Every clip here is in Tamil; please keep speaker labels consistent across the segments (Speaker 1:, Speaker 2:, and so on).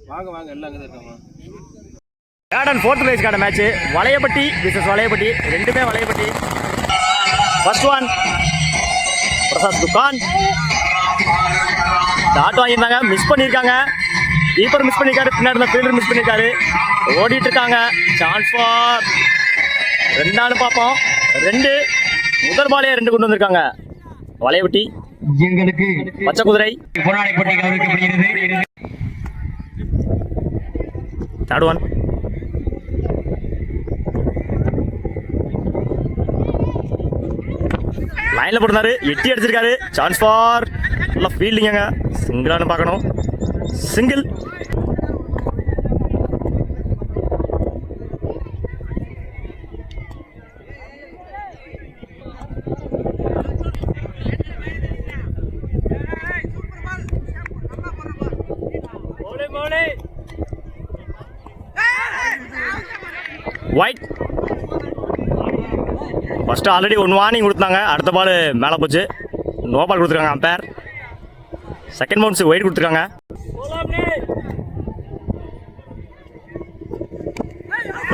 Speaker 1: வாங்க வாங்க எல்லாம் அங்கே தான் இருக்காங்க.
Speaker 2: கேடன் ஃபோர்த் பிளேஸ்க்கான மேட்ச் வளையப்பட்டி விசஸ் வளையப்பட்டி, ரெண்டுமே வளையப்பட்டி. ஃபர்ஸ்ட் ஒன் பிரசாத் துக்கான் டாட் வாங்கியிருந்தாங்க, மிஸ் பண்ணியிருக்காங்க. கீப்பர் மிஸ் பண்ணியிருக்காரு, பின்னாடி இருந்த ஃபீல்டர் மிஸ் பண்ணியிருக்காரு. ஓடிட்டு இருக்காங்க. சான்ஸ் ஃபார் ரெண்டானு பார்ப்போம். ரெண்டு முதல் பாலே ரெண்டு கொண்டு வந்திருக்காங்க வளையப்பட்டி.
Speaker 3: எங்களுக்கு
Speaker 2: பச்சை குதிரை
Speaker 3: போராடி போட்டி கவனிக்கப்படுகிறது.
Speaker 2: தேர்ட் ஒன் லைன்ல போட்டுருந்தாரு, எட்டி அடிச்சிருக்காரு. சான்ஸ் ஃபார் நல்லா ஃபீல்டிங்க. சிங்கிளானு பார்க்கணும். Single. White. First already one warning கொடுத்தாங்க, அடுத்த பால் மேலே போச்சு. நோ பால் கொடுத்துருக்காங்க அம்பேர். செகண்ட் பவுன்ஸ் ஒயிட் கொடுத்துருக்காங்க.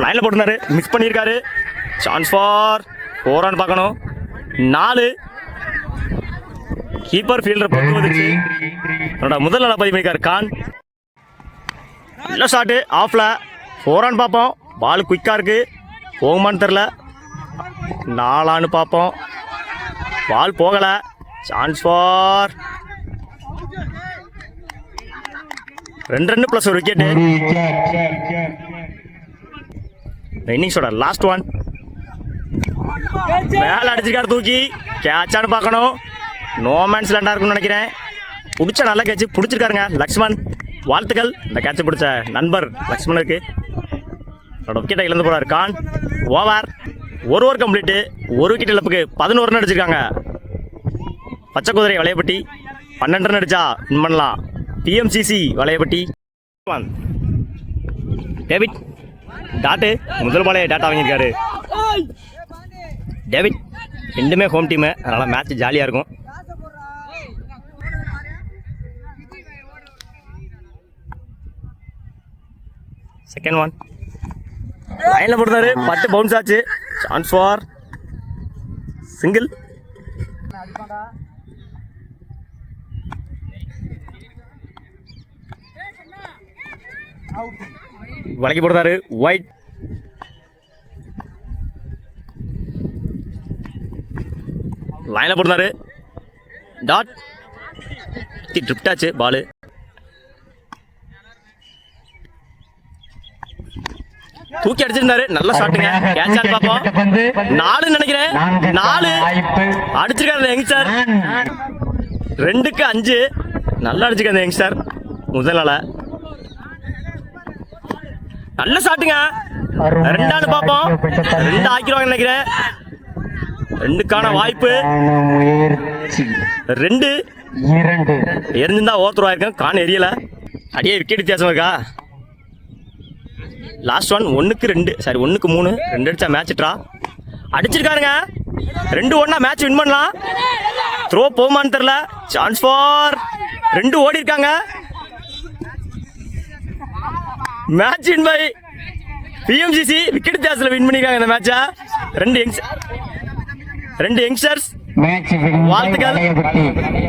Speaker 2: லைனில் போட்டிருந்தாரு, மிஸ் பண்ணியிருக்காரு. சான்ஸ் ஃபார் 4 ரன் பார்க்கணும். 4. கீப்பர் ஃபீல்டர் பக்கம் வந்துச்சு. என்னோட முதல் நாள் பதிவு பண்ணியிருக்காரு கான். நல்ல ஷாட்டு ஆஃப்ல. 4 ரன் பார்ப்போம். பால் குயிக்காக இருக்கு, போகுமான்னு தெரில. 4 பார்ப்போம். பால் போகலை. சான்ஸ் ஃபார் 2 ரன் ப்ளஸ் ஒரு விக்கெட்டு. இன்னிங்ஸோட லாஸ்ட் ஒன். மேலே அடிச்சிருக்காரு தூக்கி. கேட்சான்னு பார்க்கணும். நோ மேன்ஸ் லேண்டாக இருக்குன்னு நினைக்கிறேன். பிடிச்ச நல்ல கேட்ச் பிடிச்சிருக்காருங்க லக்ஷ்மண். வாழ்த்துக்கள் இந்த கேட்சை பிடிச்ச நண்பர் லக்ஷ்மணுக்கு. அவரோட விக்கெட்டை இழந்து போறாரு கான். Over 1 over complete. 1 விக்கெட் இழப்புக்கு 11 ரன் அடிச்சிருக்காங்க பச்சை குதிரை வளையப்பட்டி. 12 ரன் அடிச்சா வின் பண்ணலாம் டிஎம்சிசி வளையப்பட்டி. டேவிட் டாட்டு முதல் பாலே டாட்டா வாங்கியிருக்காரு. டேவிட் ரெண்டுமே ஹோம் டீமு, அதனால மேட்ச் ஜாலியாக இருக்கும். செகண்ட் ஒன் லைனில் போட்டுருந்தாரு, 10 பவுன்ஸ் ஆச்சு. Chance for single. வளைக்கி போடுறாரு ஒயிட். லைனில் போடுறாரு டாட். ட்ரிப்ட் ஆச்சு பாலு. தூக்கி அடிச்சிருந்தாரு, நல்ல ஷாட்டுங்க. கேட்சான்னு பார்ப்போம். 4 நினைக்கிறேன். 4 அடிச்சிருக்காரு யங்ஸ்டர். 2க்கு 5 நல்லா அடிச்சிருக்காரு யங்ஸ்டர் முதல் நாள. நல்ல ஷாட்டுங்க. 2 பார்ப்போம். 2 ஆக்கிடுவாங்க நினைக்கிறேன். 2க்கான வாய்ப்பு. 2 எரிஞ்சிருந்தா ஓத்துருவாயிருக்கேன். கான் எரியல. அடியே விக்கெட் வித்தியாசம் இருக்கா. லாஸ்ட் ஒன் 1க்கு 2 சாரி 1க்கு 3. 2 அடிச்சா மேட்ச் ட்ரா. அடிச்சிருக்காருங்க. 2 ஓடினா மேட்ச் வின் பண்ணலாம். த்ரோ போமான்னு தெரில. சான்ஸ் ஃபார் 2 ஓடி இருக்காங்க. Match win by BMCC. Wicket வித்தியாசத்தில் வின் பண்ணிருக்காங்க இந்த மேட்சை. 2 யங்ஸ்டர்ஸ். வாழ்த்துக்கள்.